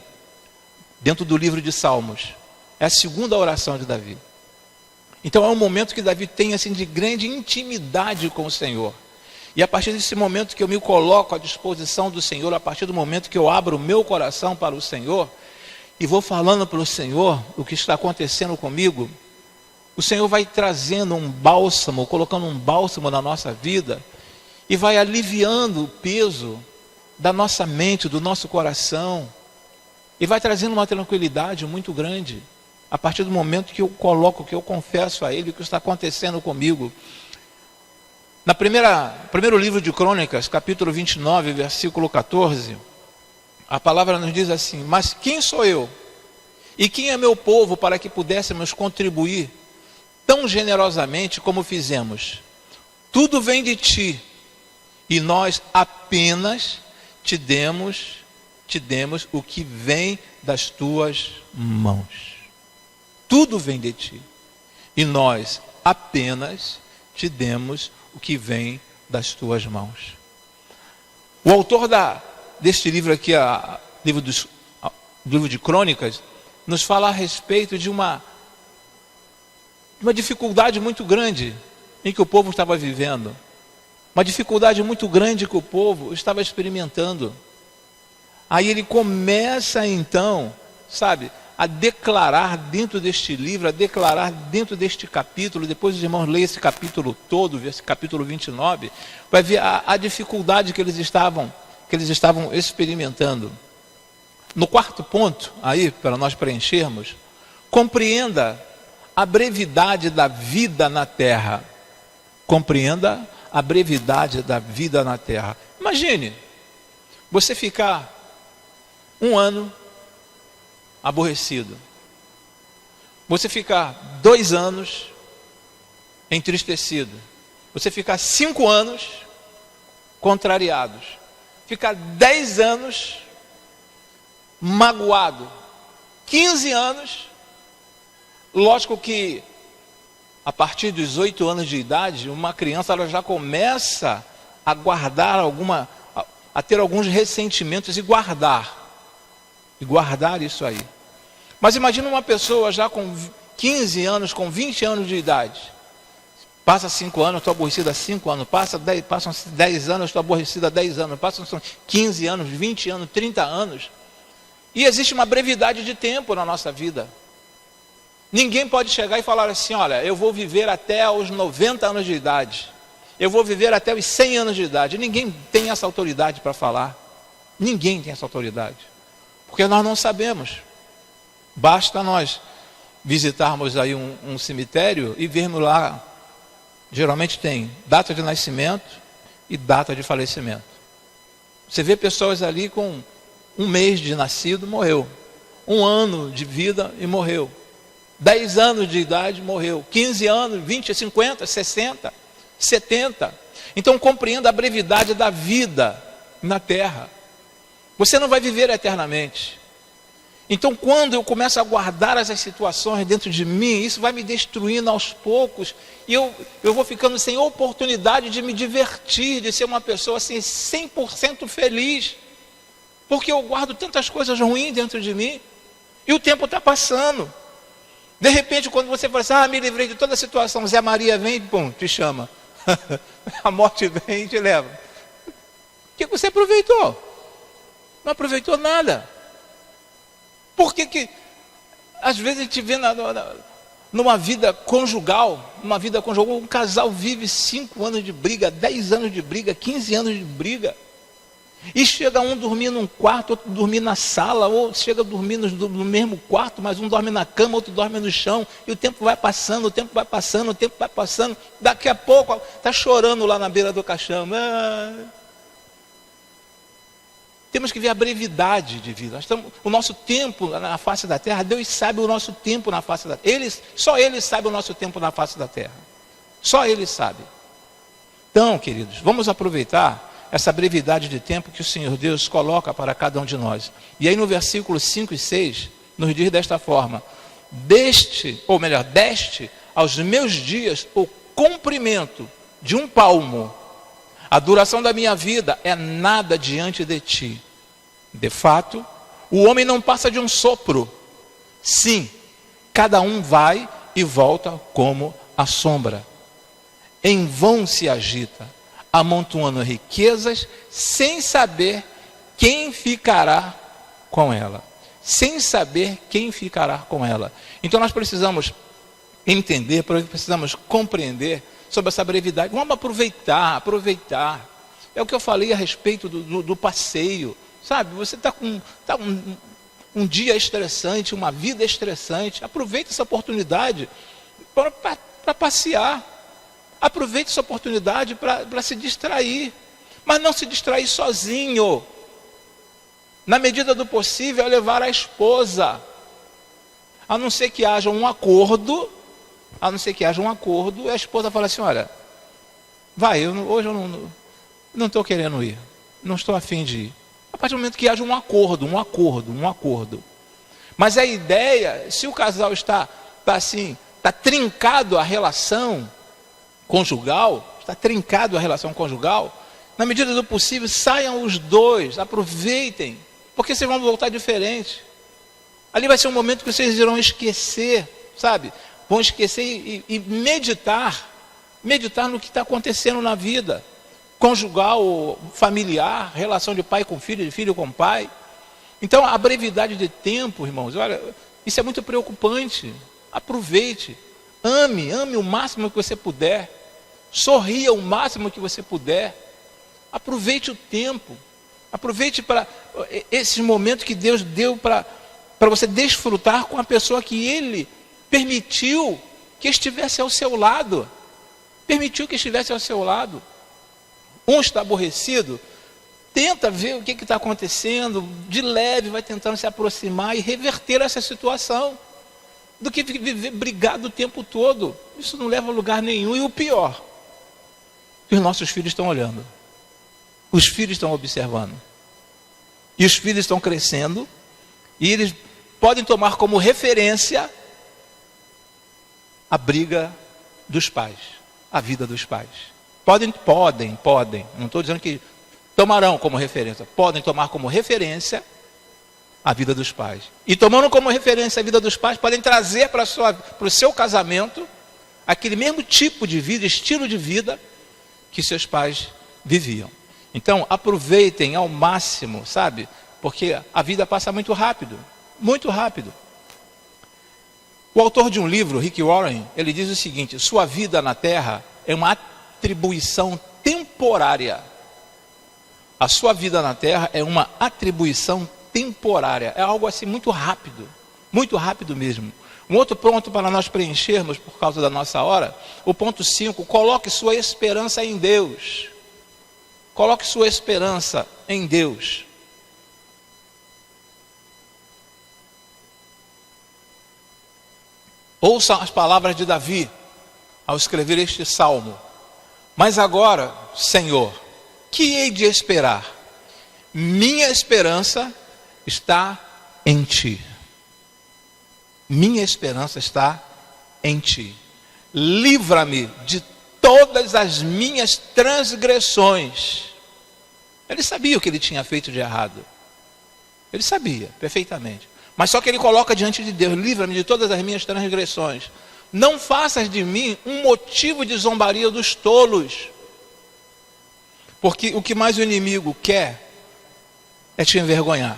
Speaker 1: dentro do livro de Salmos. É a segunda oração de Davi. Então é um momento que Davi tem assim de grande intimidade com o Senhor. E a partir desse momento que eu me coloco à disposição do Senhor, a partir do momento que eu abro o meu coração para o Senhor, e vou falando para o Senhor o que está acontecendo comigo, o Senhor vai trazendo um bálsamo, colocando um bálsamo na nossa vida, e vai aliviando o peso da nossa mente, do nosso coração, e vai trazendo uma tranquilidade muito grande, a partir do momento que eu coloco, que eu confesso a Ele o que está acontecendo comigo. Primeiro livro de Crônicas, capítulo 29, versículo 14, a palavra nos diz assim: mas quem sou eu? E quem é meu povo para que pudéssemos contribuir tão generosamente como fizemos? Tudo vem de ti, e nós apenas te demos o que vem das tuas mãos. Tudo vem de ti, e nós apenas te demos o que vem das tuas mãos. O autor deste livro aqui, livro de Crônicas, nos fala a respeito de uma dificuldade muito grande em que o povo estava vivendo. Uma dificuldade muito grande que o povo estava experimentando. Aí ele começa então, a declarar dentro deste livro, a declarar dentro deste capítulo. Depois os irmãos leem esse capítulo todo, esse capítulo 29, vai ver a dificuldade que eles estavam experimentando. No quarto ponto, aí, para nós preenchermos, compreenda a brevidade da vida na terra. Compreenda a brevidade da vida na terra. Imagine, você ficar 1 ano aborrecido. Você ficar 2 anos entristecido. Você ficar 5 anos contrariados. Ficar 10 anos magoado. 15 anos. Lógico que a partir dos 8 anos de idade, uma criança ela já começa a guardar a ter alguns ressentimentos e guardar isso aí. Mas imagina uma pessoa já com 15 anos, com 20 anos de idade. Passa 5 anos, estou aborrecido há 5 anos. Passam 10 anos, estou aborrecido há 10 anos. Passam 15 anos, 20 anos, 30 anos. E existe uma brevidade de tempo na nossa vida. Ninguém pode chegar e falar assim, olha, eu vou viver até os 90 anos de idade. Eu vou viver até os 100 anos de idade. Ninguém tem essa autoridade para falar. Ninguém tem essa autoridade. Porque nós não sabemos. Basta nós visitarmos aí um cemitério e vermos lá, geralmente tem data de nascimento e data de falecimento. Você vê pessoas ali com 1 mês de nascido, morreu. 1 ano de vida e morreu. 10 anos de idade, morreu. 15 anos, 20, 50, 60, 70. Então compreenda a brevidade da vida na terra. Você não vai viver eternamente. Então quando eu começo a guardar essas situações dentro de mim, isso vai me destruindo aos poucos. E eu vou ficando sem oportunidade de me divertir, de ser uma pessoa assim 100% feliz. Porque eu guardo tantas coisas ruins dentro de mim. E o tempo está passando. De repente, quando você fala assim, me livrei de toda a situação, Zé Maria vem, pum, te chama. A morte vem e te leva. O que você aproveitou? Não aproveitou nada. Por que às vezes a gente vê numa vida conjugal, um casal vive 5 anos de briga, 10 anos de briga, 15 anos de briga. E chega um dormir num quarto, outro dormir na sala, ou chega a dormir no mesmo quarto, mas um dorme na cama, outro dorme no chão, e o tempo vai passando, daqui a pouco está chorando lá na beira do caixão. Temos que ver a brevidade de vida. O nosso tempo na face da terra, Deus sabe o nosso tempo na face da terra. Só Ele sabe o nosso tempo na face da terra. Só Ele sabe. Então, queridos, vamos aproveitar essa brevidade de tempo que o Senhor Deus coloca para cada um de nós. E aí no versículo 5 e 6, nos diz desta forma: deste aos meus dias o comprimento de 1 palmo. A duração da minha vida é nada diante de ti. De fato, o homem não passa de um sopro. Sim, cada um vai e volta como a sombra. Em vão se agita, amontoando riquezas, sem saber quem ficará com ela. Sem saber quem ficará com ela. Então nós precisamos entender, precisamos compreender sobre essa brevidade. Vamos aproveitar. É o que eu falei a respeito do passeio. Sabe, você está com um dia estressante, uma vida estressante. Aproveite essa oportunidade para passear. Aproveite essa oportunidade para se distrair. Mas não se distrair sozinho. Na medida do possível, é levar a esposa. A não ser que haja um acordo, e a esposa fala assim: olha, vai, hoje eu não estou querendo ir, não estou a fim de ir. A partir do momento que haja um acordo. Mas a ideia, se o casal está assim, está trincado a relação conjugal, na medida do possível, saiam os dois, aproveitem, porque vocês vão voltar diferente. Ali vai ser um momento que vocês irão esquecer, sabe? Vão esquecer e meditar no que está acontecendo na vida, conjugal, familiar, relação de pai com filho, de filho com pai. Então, a brevidade de tempo, irmãos, olha, isso é muito preocupante. Aproveite, ame o máximo que você puder, sorria o máximo que você puder, aproveite o tempo, aproveite para esses momentos que Deus deu para você desfrutar com a pessoa que Ele permitiu que estivesse ao seu lado. Um está aborrecido, tenta ver o que está acontecendo, de leve vai tentando se aproximar e reverter essa situação, do que viver brigado o tempo todo. Isso não leva a lugar nenhum. E o pior, que os nossos filhos estão olhando, os filhos estão observando, e os filhos estão crescendo, e eles podem tomar como referência a briga dos pais, a vida dos pais. Podem, não estou dizendo que tomarão como referência, podem tomar como referência a vida dos pais. E tomando como referência a vida dos pais, podem trazer para o seu casamento aquele mesmo tipo de vida, estilo de vida que seus pais viviam. Então, aproveitem ao máximo, sabe? Porque a vida passa muito rápido, muito rápido. O autor de um livro, Rick Warren, ele diz o seguinte: sua vida na Terra é uma atribuição temporária. A sua vida na Terra é uma atribuição temporária. É algo assim muito rápido mesmo. Um outro ponto para nós preenchermos por causa da nossa hora, o ponto 5, coloque sua esperança em Deus. Coloque sua esperança em Deus. Ouça as palavras de Davi ao escrever este salmo. Mas agora, Senhor, que hei de esperar? Minha esperança está em Ti. Minha esperança está em Ti. Livra-me de todas as minhas transgressões. Ele sabia o que ele tinha feito de errado. Ele sabia perfeitamente. Mas só que ele coloca diante de Deus: livra-me de todas as minhas transgressões. Não faças de mim um motivo de zombaria dos tolos. Porque o que mais o inimigo quer é te envergonhar.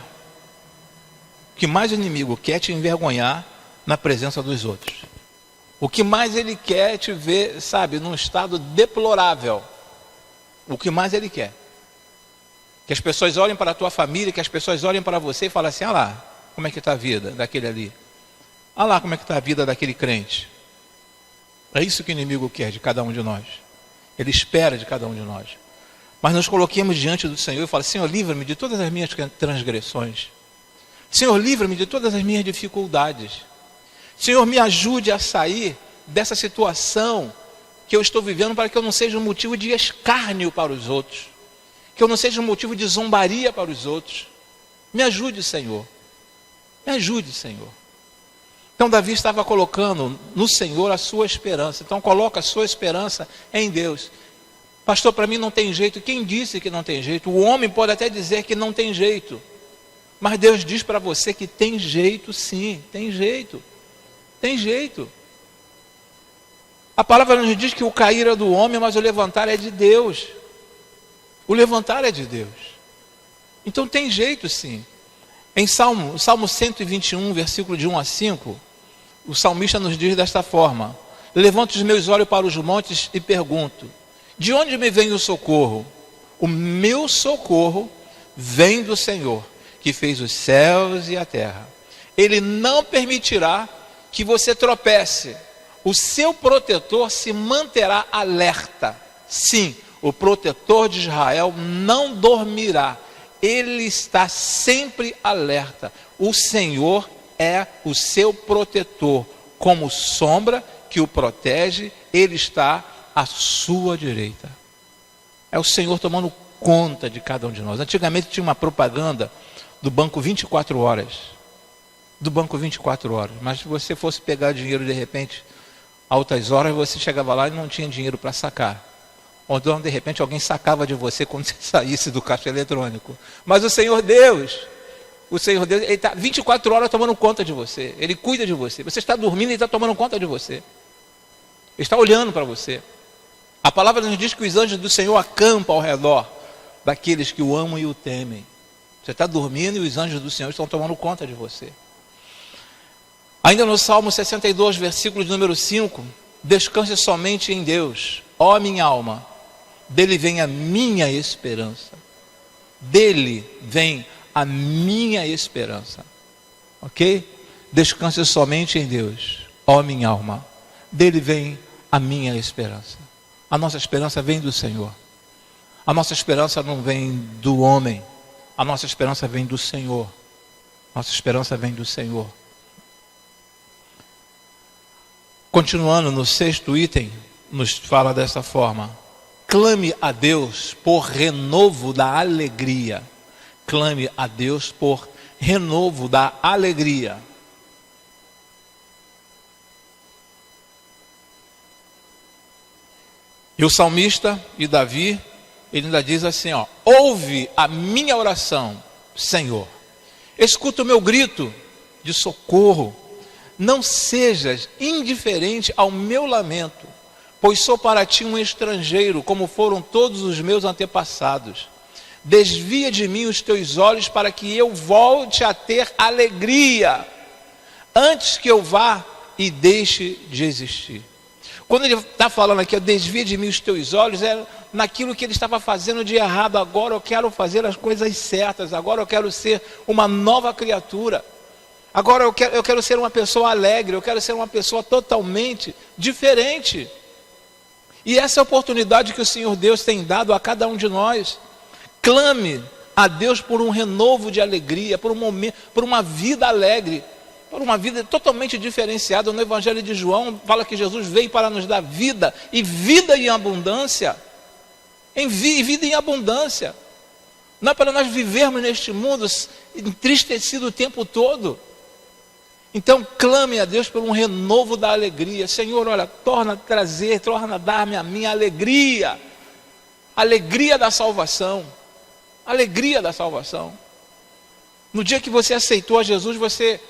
Speaker 1: O que mais o inimigo quer é te envergonhar na presença dos outros. O que mais ele quer é te ver, sabe, num estado deplorável. O que mais ele quer. Que as pessoas olhem para a tua família, que as pessoas olhem para você e falem assim: olha lá, como é que está a vida daquele ali. Olha lá como é que está a vida daquele crente. É isso que o inimigo quer de cada um de nós. Ele espera de cada um de nós. Mas nos coloquemos diante do Senhor e falamos: Senhor, livra-me de todas as minhas transgressões. Senhor, livra-me de todas as minhas dificuldades. Senhor, me ajude a sair dessa situação que eu estou vivendo, para que eu não seja um motivo de escárnio para os outros, que eu não seja um motivo de zombaria para os outros. Me ajude, Senhor. Me ajude, Senhor. Então Davi estava colocando no Senhor a sua esperança. Então coloca a sua esperança em Deus. Pastor, para mim não tem jeito. Quem disse que não tem jeito? O homem pode até dizer que não tem jeito, mas Deus diz para você que tem jeito, sim. Tem jeito. Tem jeito. A palavra nos diz que o cair é do homem, mas o levantar é de Deus. O levantar é de Deus. Então tem jeito, sim. Em Salmo 121, versículo de 1 a 5, o salmista nos diz desta forma: levanto os meus olhos para os montes e pergunto: de onde me vem o socorro? O meu socorro vem do Senhor, que fez os céus e a terra. Ele não permitirá que você tropece. O seu protetor se manterá alerta. Sim, o protetor de Israel não dormirá. Ele está sempre alerta. O Senhor é o seu protetor. Como sombra que o protege, Ele está à sua direita. É o Senhor tomando conta de cada um de nós. Antigamente tinha uma propaganda do Banco 24 Horas. Do Banco 24 Horas. Mas se você fosse pegar dinheiro de repente altas horas você chegava lá e não tinha dinheiro para sacar. Ou então, de repente, alguém sacava de você quando você saísse do caixa eletrônico. Mas o Senhor Deus, Ele está 24 horas tomando conta de você. Ele cuida de você. Você está dormindo e Ele está tomando conta de você. Ele está olhando para você. A palavra nos diz que os anjos do Senhor acampam ao redor daqueles que o amam e o temem. Você está dormindo e os anjos do Senhor estão tomando conta de você. Ainda no Salmo 62, versículo de número 5, descanse somente em Deus, ó minha alma, dele vem a minha esperança. Dele vem a minha esperança. Ok? Descanse somente em Deus, ó minha alma, dele vem a minha esperança. A nossa esperança vem do Senhor. A nossa esperança não vem do homem. A nossa esperança vem do Senhor. Nossa esperança vem do Senhor. Continuando no 6º item, nos fala dessa forma: clame a Deus por renovo da alegria. Clame a Deus por renovo da alegria. E o salmista e Davi, ele ainda diz assim, ó: ouve a minha oração, Senhor. Escuta o meu grito de socorro. Não sejas indiferente ao meu lamento, pois sou para ti um estrangeiro, como foram todos os meus antepassados. Desvia de mim os teus olhos para que eu volte a ter alegria, antes que eu vá e deixe de existir. Quando ele está falando aqui, desvia de mim os teus olhos, é naquilo que ele estava fazendo de errado. Agora eu quero fazer as coisas certas, agora eu quero ser uma nova criatura. Agora eu quero ser uma pessoa alegre, eu quero ser uma pessoa totalmente diferente. E essa é a oportunidade que o Senhor Deus tem dado a cada um de nós. Clame a Deus por um renovo de alegria, por uma vida alegre, por uma vida totalmente diferenciada. No Evangelho de João fala que Jesus veio para nos dar vida, e vida em abundância. Vida em abundância. Não é para nós vivermos neste mundo entristecido o tempo todo. Então clame a Deus por um renovo da alegria. Senhor, olha, torna a dar-me a minha alegria. Alegria da salvação. Alegria da salvação. No dia que você aceitou a Jesus, você,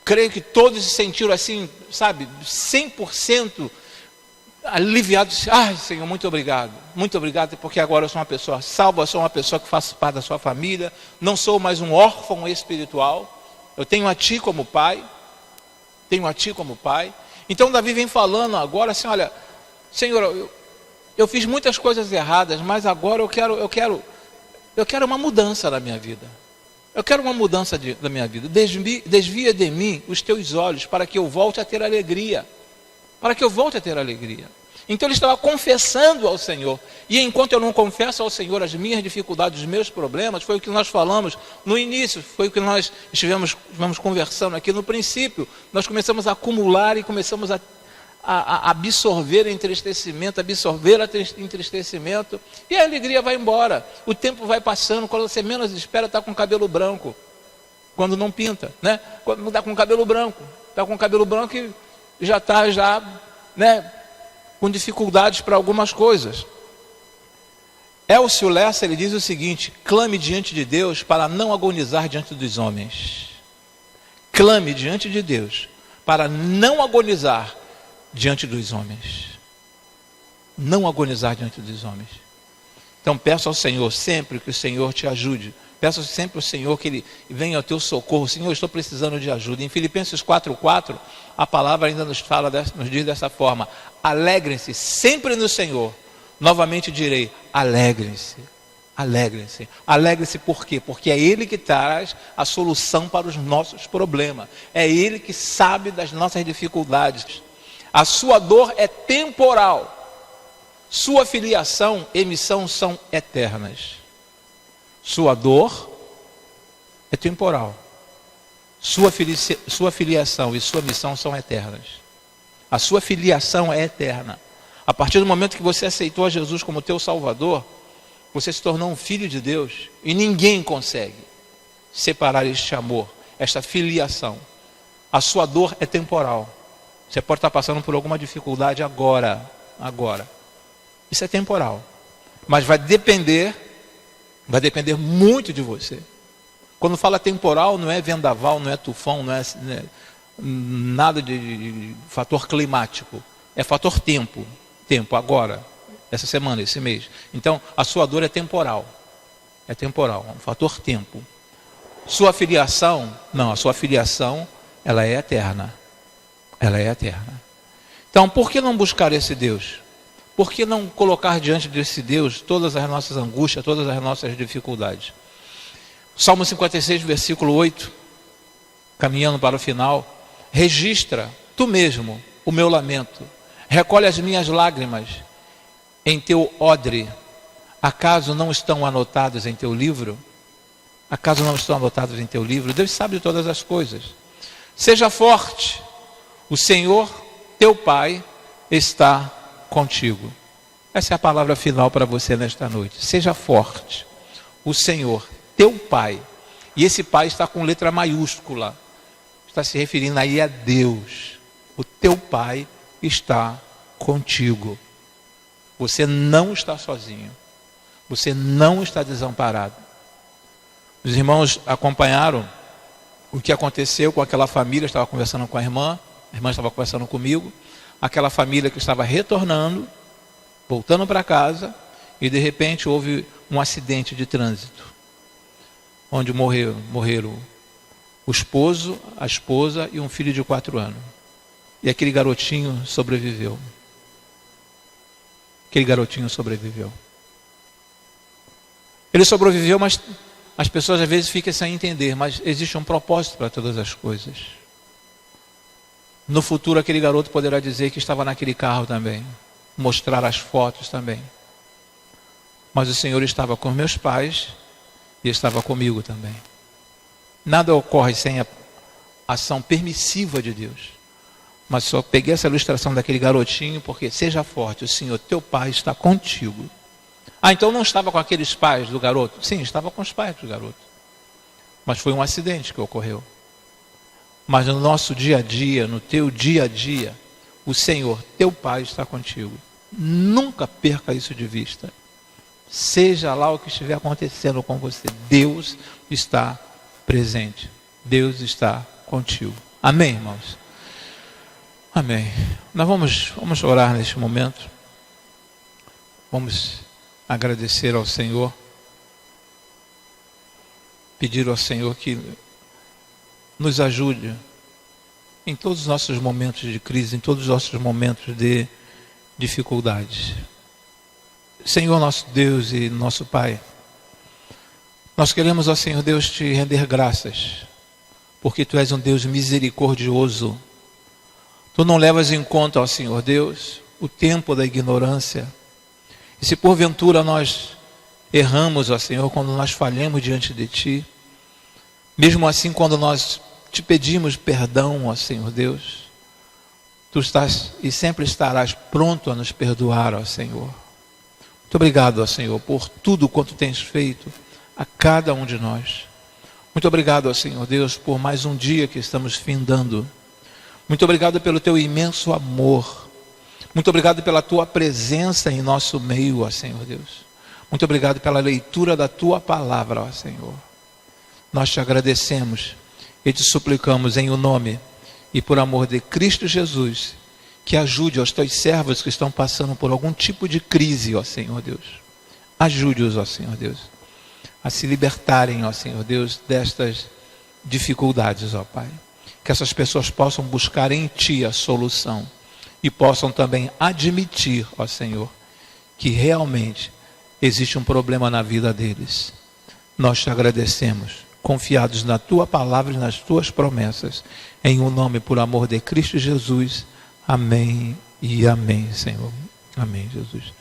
Speaker 1: creio que todos se sentiram assim, sabe, 100% aliviados. Ai, Senhor, muito obrigado, porque agora eu sou uma pessoa salva, eu sou uma pessoa que faço parte da sua família, não sou mais um órfão espiritual. Eu tenho a Ti como Pai. Então Davi vem falando agora assim, olha, Senhor, eu fiz muitas coisas erradas, mas agora eu quero uma mudança na minha vida. Eu quero uma mudança da minha vida. Desvia de mim os teus olhos para que eu volte a ter alegria. Então ele estava confessando ao Senhor. E enquanto eu não confesso ao Senhor as minhas dificuldades, os meus problemas, foi o que nós falamos no início, foi o que nós estivemos conversando aqui no princípio. Nós começamos a acumular e começamos a absorver entristecimento, e a alegria vai embora. O tempo vai passando, quando você menos espera, está com cabelo branco. Quando não pinta, né? Quando está com cabelo branco. E já está, né, com dificuldades para algumas coisas. Elcio Lessa, ele diz o seguinte: clame diante de Deus para não agonizar diante dos homens. Clame diante de Deus para não agonizar diante dos homens. Não agonizar diante dos homens. Então peço ao Senhor sempre que o Senhor te ajude. Peço sempre ao Senhor que Ele venha ao teu socorro. Senhor, eu estou precisando de ajuda. Em Filipenses 4:4, a palavra ainda nos diz dessa forma: alegrem-se sempre no Senhor. Novamente direi, alegrem-se. Alegrem-se por quê? Porque é Ele que traz a solução para os nossos problemas. É Ele que sabe das nossas dificuldades. A sua dor é temporal. Sua filiação e missão são eternas. Sua dor é temporal. Sua filiação e sua missão são eternas. A sua filiação é eterna. A partir do momento que você aceitou a Jesus como teu Salvador, você se tornou um filho de Deus. E ninguém consegue separar este amor, esta filiação. A sua dor é temporal. Você pode estar passando por alguma dificuldade agora. Isso é temporal. Mas vai depender muito de você. Quando fala temporal, não é vendaval, não é tufão, não é nada de fator climático. É fator tempo. Tempo, agora, essa semana, esse mês. Então, a sua dor é temporal. É temporal, é um fator tempo. Sua filiação, não, a sua filiação, ela é eterna. Ela é eterna. Então, por que não buscar esse Deus? Por que não colocar diante desse Deus todas as nossas angústias, todas as nossas dificuldades? Salmo 56, versículo 8, caminhando para o final, registra tu mesmo o meu lamento, recolhe as minhas lágrimas em teu odre. Acaso não estão anotados em teu livro? Acaso não estão anotados em teu livro? Deus sabe de todas as coisas. Seja forte, o Senhor, teu Pai, está contigo. Essa é a palavra final para você nesta noite. Seja forte, o Senhor, teu Pai. E esse Pai está com letra maiúscula. Está se referindo aí a Deus. O teu Pai está contigo. Você não está sozinho. Você não está desamparado. Os irmãos acompanharam o que aconteceu com aquela família. Eu estava conversando com a irmã estava conversando comigo. Aquela família que estava retornando, voltando para casa, e de repente houve um acidente de trânsito, onde morreram o esposo, a esposa e um filho de 4 anos. E aquele garotinho sobreviveu. Ele sobreviveu, mas as pessoas às vezes ficam sem entender, mas existe um propósito para todas as coisas. No futuro aquele garoto poderá dizer que estava naquele carro também, mostrar as fotos também. Mas o Senhor estava com meus pais e estava comigo também. Nada ocorre sem a ação permissiva de Deus. Mas só peguei essa ilustração daquele garotinho, porque seja forte, o Senhor, teu Pai, está contigo. Então não estava com aqueles pais do garoto? Sim, estava com os pais do garoto. Mas foi um acidente que ocorreu. Mas no nosso dia a dia, no teu dia a dia, o Senhor, teu Pai, está contigo. Nunca perca isso de vista. Seja lá o que estiver acontecendo com você, Deus está presente. Deus está contigo. Amém, irmãos? Amém. Nós vamos orar neste momento. Vamos agradecer ao Senhor. Pedir ao Senhor que nos ajude em todos os nossos momentos de crise, em todos os nossos momentos de dificuldades. Senhor nosso Deus e nosso Pai, nós queremos, ó Senhor Deus, te render graças, porque Tu és um Deus misericordioso. Tu não levas em conta, ó Senhor Deus, o tempo da ignorância. E se porventura nós erramos, ó Senhor, quando nós falhamos diante de Ti, mesmo assim quando nós te pedimos perdão, ó Senhor Deus, Tu estás e sempre estarás pronto a nos perdoar, ó Senhor. Muito obrigado, ó Senhor, por tudo quanto tens feito a cada um de nós. Muito obrigado, ó Senhor Deus, por mais um dia que estamos findando. Muito obrigado pelo Teu imenso amor. Muito obrigado pela Tua presença em nosso meio, ó Senhor Deus. Muito obrigado pela leitura da Tua palavra, ó Senhor. Nós te agradecemos e te suplicamos em o nome e por amor de Cristo Jesus, que ajude aos Teus servos que estão passando por algum tipo de crise, ó Senhor Deus. Ajude-os, ó Senhor Deus, a se libertarem, ó Senhor Deus, destas dificuldades, ó Pai. Que essas pessoas possam buscar em Ti a solução e possam também admitir, ó Senhor, que realmente existe um problema na vida deles. Nós te agradecemos, confiados na Tua palavra e nas Tuas promessas, em um nome por amor de Cristo Jesus. Amém e amém, Senhor. Amém, Jesus.